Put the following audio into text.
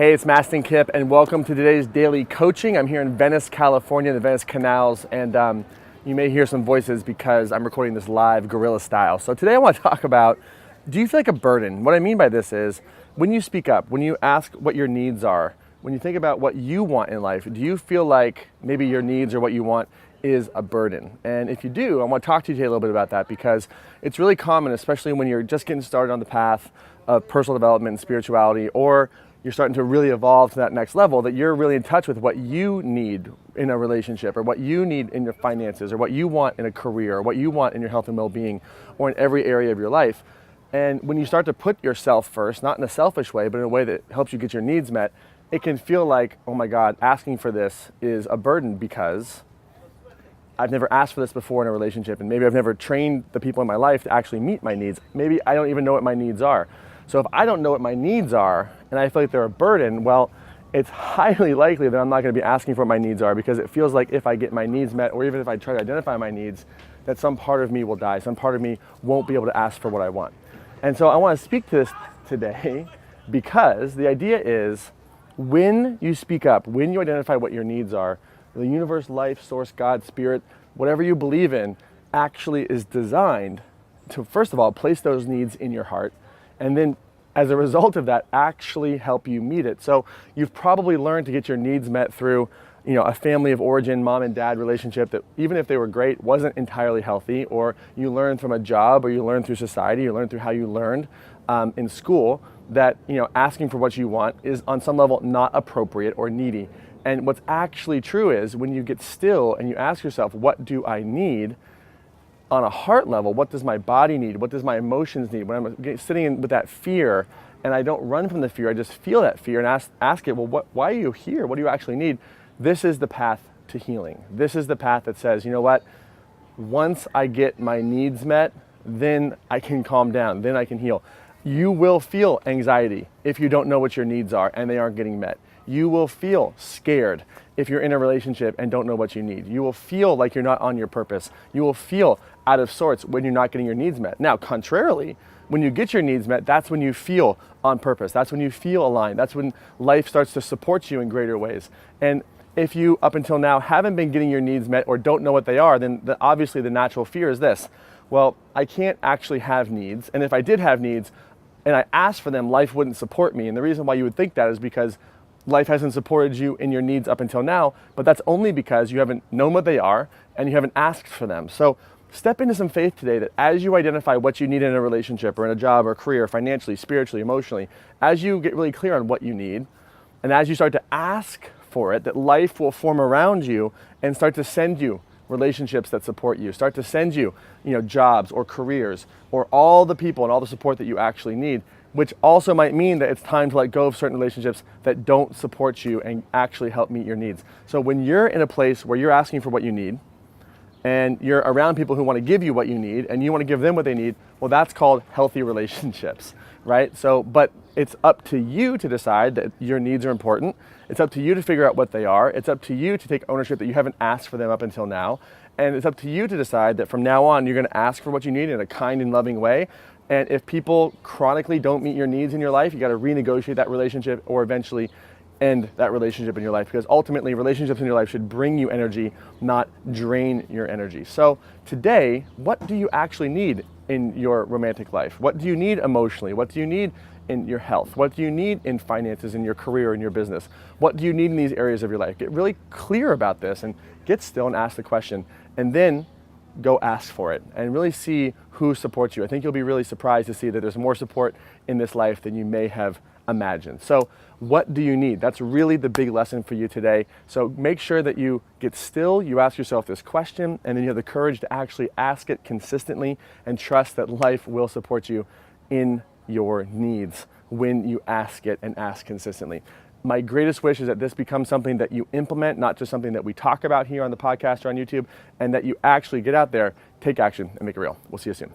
Hey, it's Mastin, Kipp, and welcome to today's daily coaching. I'm here in Venice, California, the Venice canals, and you may hear some voices because I'm recording this live guerrilla style. So today I want to talk about, do you feel like a burden? What I mean by this is, when you speak up, when you ask what your needs are, when you think about what you want in life, do you feel like maybe your needs or what you want is a burden? And if you do, I want to talk to you today a little bit about that, because it's really common, especially when you're just getting started on the path of personal development and spirituality, or you're starting to really evolve to that next level, that you're really in touch with what you need in a relationship, or what you need in your finances, or what you want in a career, or what you want in your health and well-being, or in every area of your life. And when you start to put yourself first, not in a selfish way, but in a way that helps you get your needs met, it can feel like, oh my God, asking for this is a burden because I've never asked for this before in a relationship, and maybe I've never trained the people in my life to actually meet my needs. Maybe I don't even know what my needs are. So if I don't know what my needs are, and I feel like they're a burden, well, it's highly likely that I'm not going to be asking for what my needs are, because it feels like if I get my needs met, or even if I try to identify my needs, that some part of me will die. Some part of me won't be able to ask for what I want. And so I want to speak to this today, because the idea is, when you speak up, when you identify what your needs are, the universe, life, source, God, spirit, whatever you believe in, actually is designed to, first of all, place those needs in your heart, and then as a result of that, actually help you meet it. So you've probably learned to get your needs met through, a family of origin, mom and dad relationship that, even if they were great, wasn't entirely healthy, or you learned from a job, or you learned through society, you learned through how you learned in school that, asking for what you want is on some level not appropriate or needy. And what's actually true is, when you get still and you ask yourself, what do I need? On a heart level, what does my body need? What does my emotions need? When I'm sitting with that fear, and I don't run from the fear, I just feel that fear and ask it, well, why are you here? What do you actually need? This is the path to healing. This is the path that says, you know what? Once I get my needs met, then I can calm down, then I can heal. You will feel anxiety if you don't know what your needs are and they aren't getting met. You will feel scared if you're in a relationship and don't know what you need. You will feel like you're not on your purpose. You will feel out of sorts when you're not getting your needs met. Now, contrarily, when you get your needs met, that's when you feel on purpose. That's when you feel aligned. That's when life starts to support you in greater ways. And if you, up until now, haven't been getting your needs met or don't know what they are, then obviously the natural fear is this: well, I can't actually have needs. And if I did have needs and I asked for them, life wouldn't support me. And the reason why you would think that is because life hasn't supported you in your needs up until now, but that's only because you haven't known what they are and you haven't asked for them. So step into some faith today, that as you identify what you need in a relationship or in a job or career, financially, spiritually, emotionally, as you get really clear on what you need, and as you start to ask for it, that life will form around you and start to send you relationships that support you, start to send you, jobs or careers or all the people and all the support that you actually need, which also might mean that it's time to let go of certain relationships that don't support you and actually help meet your needs. So when you're in a place where you're asking for what you need, and you're around people who want to give you what you need, and you want to give them what they need, well, that's called healthy relationships, right? So, but it's up to you to decide that your needs are important. It's up to you to figure out what they are. It's up to you to take ownership that you haven't asked for them up until now. And it's up to you to decide that from now on, you're going to ask for what you need in a kind and loving way. And if people chronically don't meet your needs in your life, you got to renegotiate that relationship, or eventually end that relationship in your life, because ultimately relationships in your life should bring you energy, not drain your energy. So today, what do you actually need in your romantic life? What do you need emotionally? What do you need in your health? What do you need in finances, in your career, in your business? What do you need in these areas of your life? Get really clear about this and get still and ask the question, and then go ask for it and really see who supports you. I think you'll be really surprised to see that there's more support in this life than you may have imagined. So what do you need? That's really the big lesson for you today. So make sure that you get still, you ask yourself this question, and then you have the courage to actually ask it consistently and trust that life will support you in your needs when you ask it and ask consistently. My greatest wish is that this becomes something that you implement, not just something that we talk about here on the podcast or on YouTube, and that you actually get out there, take action, and make it real. We'll see you soon.